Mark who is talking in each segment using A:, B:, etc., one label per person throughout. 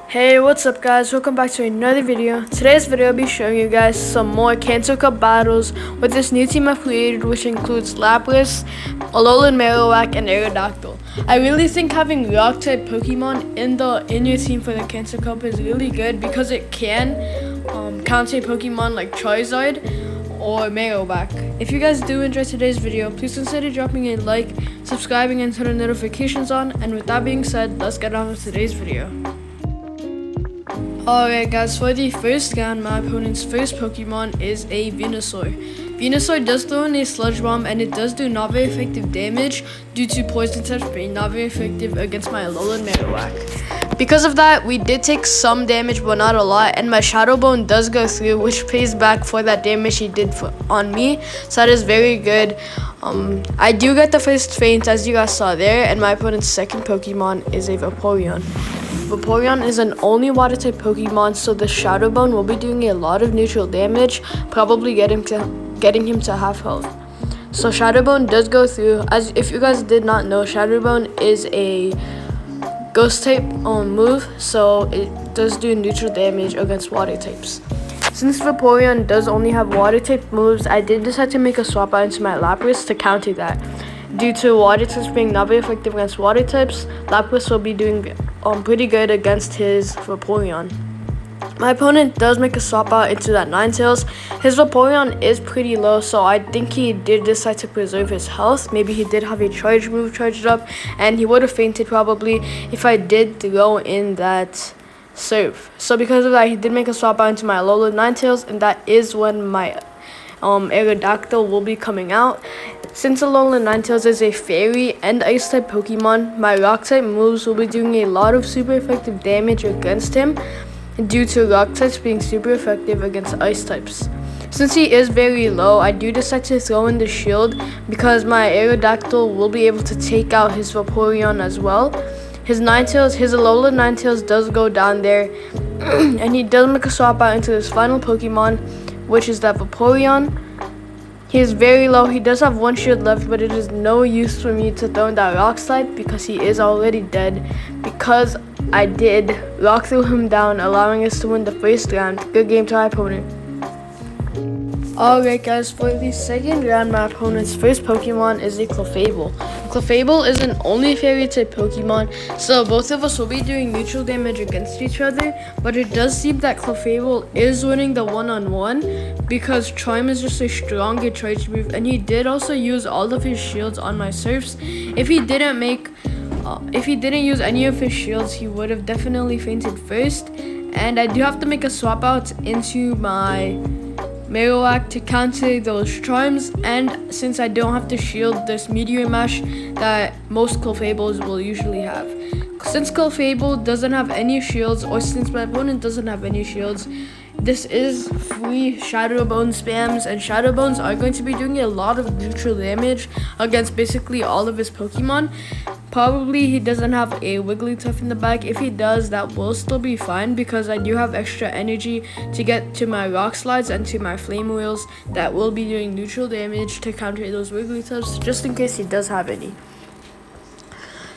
A: Hey, what's up guys? Welcome back to another video. Today's video I'll be showing you guys some more Kanto Cup battles with this new team I've created, which includes Lapras, Alolan Marowak, and Aerodactyl. I really think having rock type Pokemon in your team for the Kanto Cup is really good because it can counter Pokemon like Charizard or Marowak. If you guys do enjoy today's video, please consider dropping a like, subscribing, and turn notifications on. And with that being said, let's get on with today's video. Alright guys, for the first round, my opponent's first Pokemon is a Venusaur. Venusaur does throw in a Sludge Bomb and it does do not very effective damage due to Poison types being not very effective against my Alolan Marowak. Because of that, we did take some damage but not a lot, and my Shadow Bone does go through, which pays back for that damage he did on me, so that is very good. I do get the first feint as you guys saw there, and my opponent's second Pokemon is a Vaporeon. Vaporeon is an only water type Pokemon, so the Shadow Bone will be doing a lot of neutral damage, probably getting him to half health. So Shadow Bone does go through. As if you guys did not know, Shadow Bone is a ghost type move, so it does do neutral damage against water types. Since Vaporeon does only have water type moves, I did decide to make a swap out into my Lapras to counter that. Due to water types being not very effective against water types, Lapras will be doing pretty good against his Vaporeon. My opponent does make a swap out into that Ninetales. His Vaporeon is pretty low, so I think he did decide to preserve his health. Maybe he did have a charge move charged up, and he would have fainted probably if I did throw in that Surf. So because of that, he did make a swap out into my Alolan Ninetales, and that is when my Aerodactyl will be coming out. Since Alolan Ninetales is a fairy and ice type Pokemon, my rock type moves will be doing a lot of super effective damage against him due to rock types being super effective against ice types. Since he is very low, I do decide to throw in the shield because my Aerodactyl will be able to take out his Vaporeon as well. His Alolan Ninetales does go down there, and he does make a swap out into his final Pokemon, which is that Vaporeon. He is very low. He does have one shield left, but it is no use for me to throw in that Rock Slide because he is already dead, because I did Rock throw him down, allowing us to win the first round. Good game to our opponent. Alright guys, for the second round, my opponent's first Pokemon is a Clefable. Clefable is an only fairy type Pokemon, so both of us will be doing neutral damage against each other, but it does seem that Clefable is winning the one-on-one because Charm is just a stronger charge move, and he did also use all of his shields on my Surfs. If he didn't use any of his shields, he would have definitely fainted first, and I do have to make a swap out into my Marowak to counter those charms, and since I don't have to shield this Meteor Mash that most Clefables will usually have. Since Clefable doesn't have any shields, or since my opponent doesn't have any shields, this is free Shadow Bone spams, and Shadow Bones are going to be doing a lot of neutral damage against basically all of his Pokemon. Probably he doesn't have a Wigglytuff in the back. If he does, that will still be fine because I do have extra energy to get to my Rock Slides and to my Flame Wheels that will be doing neutral damage to counter those Wigglytuffs, just in case he does have any.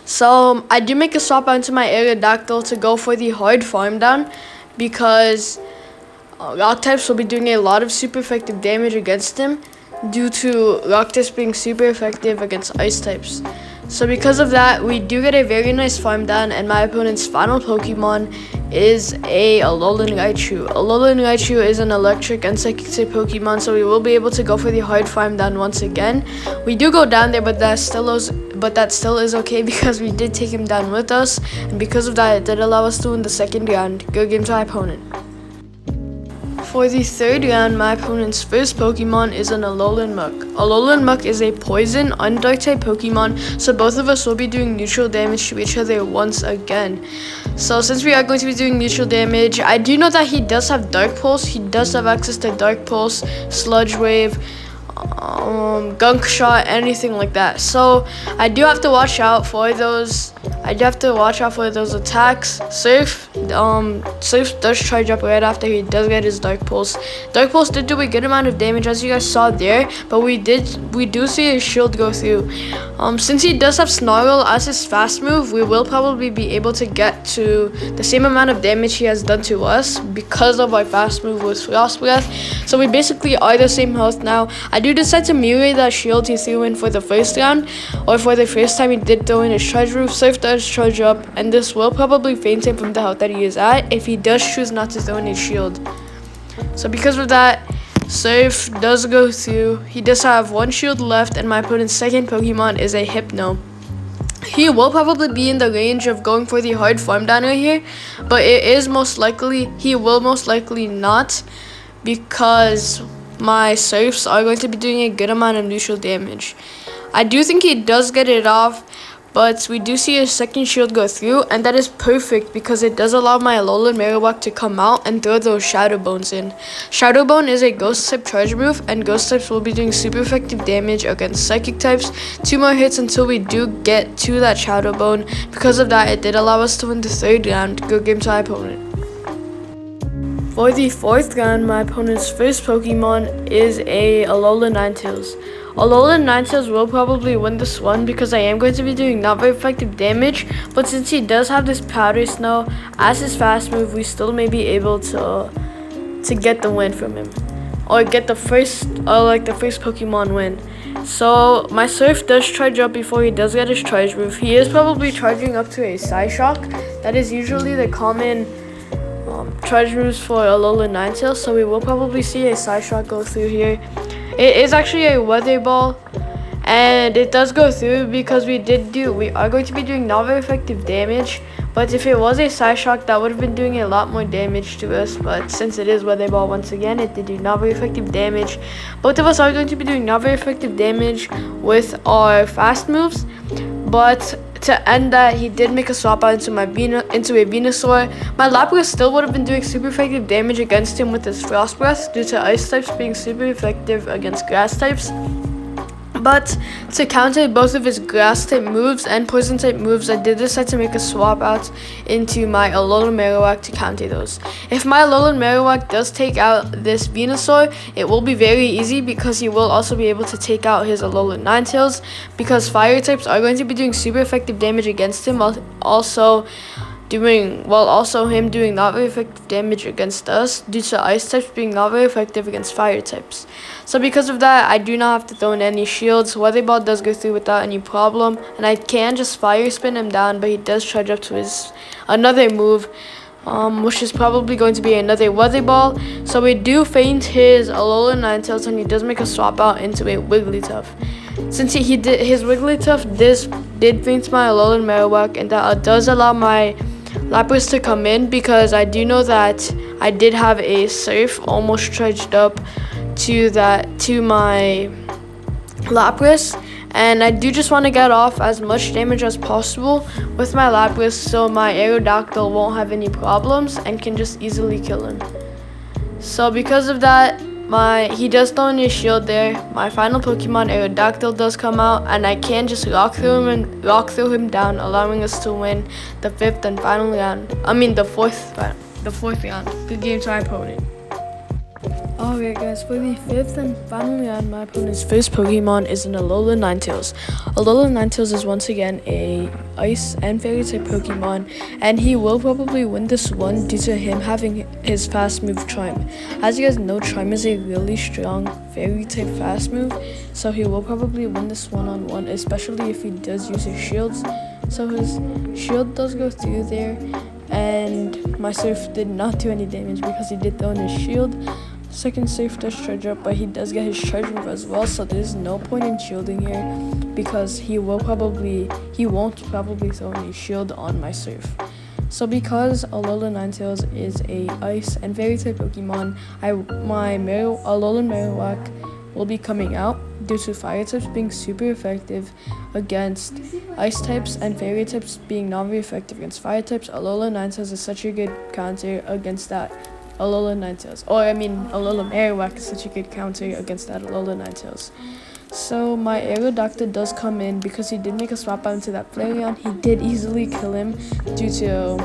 A: So I do make a swap out into my Aerodactyl to go for the hard farm down because Rock types will be doing a lot of super effective damage against him due to Rock types being super effective against Ice types. So because of that, we do get a very nice farm down, and my opponent's final Pokemon is a Alolan Raichu. Alolan Raichu is an electric and psychic type Pokemon, so we will be able to go for the hard farm down once again. We do go down there, but that still is okay because we did take him down with us, and because of that, it did allow us to win the second round. Good game to our opponent. For the third round, my opponent's first Pokemon is an Alolan Muk. Alolan Muk is a poison, undark type Pokemon, so both of us will be doing neutral damage to each other once again. So since we are going to be doing neutral damage, I do know that he does have Dark Pulse. He does have access to Dark Pulse, Sludge Wave, Gunk Shot, anything like that. So I do have to watch out for those I do have to watch out for those attacks. Surf does charge up right after he does get his Dark Pulse. Dark Pulse did do a good amount of damage, as you guys saw there, but we do see his shield go through. Since he does have Snarl as his fast move, we will probably be able to get to the same amount of damage he has done to us because of our fast move with Frost Breath. So we basically are the same health now. I do decide to mirror that shield he threw in for the first round, or for the first time he did throw in his charge roof. Surf does charge up, and this will probably faint him from the health that he is at if he does choose not to throw in his shield. So because of that, Surf does go through. He does have one shield left, and my opponent's second Pokemon is a Hypno. He will probably be in the range of going for the hard farm down right here, but he will most likely not, because my Surfs are going to be doing a good amount of neutral damage. I do think he does get it off, but we do see his second shield go through, and that is perfect because it does allow my Alolan Marowak to come out and throw those Shadow Bones in. Shadow Bone is a Ghost type charge move, and Ghost types will be doing super effective damage against Psychic types. 2 more hits until we do get to that Shadow Bone. Because of that, it did allow us to win the 3rd round. Good game to my opponent. For the 4th round, my opponent's first Pokemon is a Alolan Ninetales. Alolan Ninetales will probably win this one because I am going to be doing not very effective damage, but since he does have this Powder Snow as his fast move, we still may be able to get the win from him, or get the first Pokemon win. So my Surf does charge up before he does get his charge move. He is probably charging up to a Psyshock. That is usually the common charge moves for Alolan Ninetales, so we will probably see a Psyshock go through here. It is actually a Weather Ball, and it does go through because we are going to be doing not very effective damage. But if it was a Psyshock, that would have been doing a lot more damage to us. But since it is Weather Ball, once again, it did do not very effective damage. Both of us are going to be doing not very effective damage with our fast moves. But to end that, he did make a swap out into a Venusaur. My Lapras still would have been doing super effective damage against him with his Frost Breath due to Ice types being super effective against Grass types. But to counter both of his Grass type moves and Poison type moves, I did decide to make a swap out into my Alolan Marowak to counter those. If my Alolan Marowak does take out this Venusaur, it will be very easy because he will also be able to take out his Alolan Ninetales, because Fire types are going to be doing super effective damage against him, while also him doing not very effective damage against us due to Ice types being not very effective against Fire types. So because of that, I do not have to throw in any shields. Weather Ball does go through without any problem, and I can just Fire Spin him down, but he does charge up to his another move, which is probably going to be another Weather Ball. So we do feint his Alolan Ninetales, and he does make a swap out into a Wigglytuff. Since his Wigglytuff did feint my Alolan Marowak, and that does allow my Lapras to come in, because I do know that I did have a Surf almost charged up to my Lapras, and I do just want to get off as much damage as possible with my Lapras so my Aerodactyl won't have any problems and can just easily kill him. So because of that, he does throw in his shield there. My final Pokemon, Aerodactyl, does come out, and I can just rock through him down, allowing us to win the 4th and final round. The fourth round. Good game to my opponent. Alright guys, for the 5th and final round, my opponent's first Pokemon is an Alolan Ninetales. Alolan Ninetales is once again a Ice and Fairy type Pokemon, and he will probably win this one due to him having his fast move Charm. As you guys know, Charm is a really strong Fairy type fast move, so he will probably win this one-on-one, especially if he does use his shields. So his shield does go through there, and my Surf did not do any damage because he did throw in his shield. Second Surf does charge up, but he does get his charge move as well, so there's no point in shielding here because he won't probably throw any shield on my Surf. So because Alolan Ninetales is a Ice and Fairy type Pokemon, my Alolan Marowak will be coming out due to Fire types being super effective against Ice types and Fairy types being not very effective against Fire types. Alolan Ninetales is such a good counter against that Alola Ninetales. Or I mean, Alola Marowak is such a good counter against that Alola Ninetales. So my Aerodactly does come in because he did make a swap out into that Flareon. He did easily kill him due to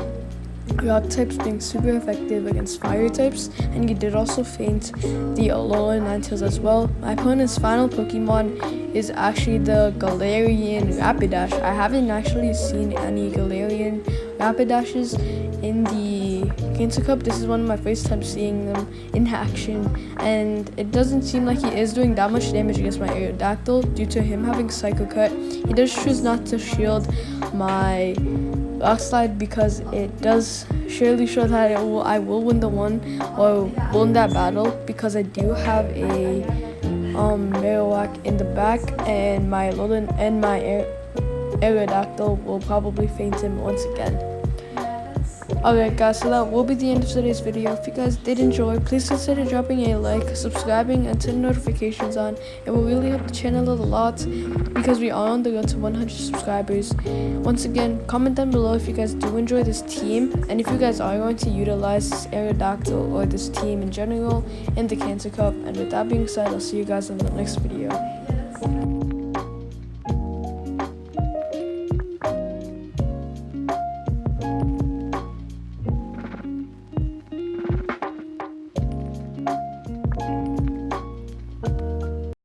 A: rock types being super effective against fire types, and he did also feint the Alola Ninetales as well. My opponent's final Pokemon is actually the Galarian Rapidash. I haven't actually seen any Galarian Rapidashes in the Kanto Cup. This is one of my first times seeing them in action, and it doesn't seem like he is doing that much damage against my Aerodactyl due to him having Psycho Cut. He does choose not to shield my Rock Slide because it does surely show that I will win the one or win that battle, because I do have a Marowak in the back, and my Aerodactyl will probably feint him once again. Alright guys, so that will be the end of today's video. If you guys did enjoy, please consider dropping a like, subscribing, and turning notifications on. It will really help the channel a lot because we are on the road to 100 subscribers. Once again, comment down below if you guys do enjoy this team, and if you guys are going to utilize this Aerodactyl or this team in general in the Kanto Cup. And with that being said, I'll see you guys in the next video.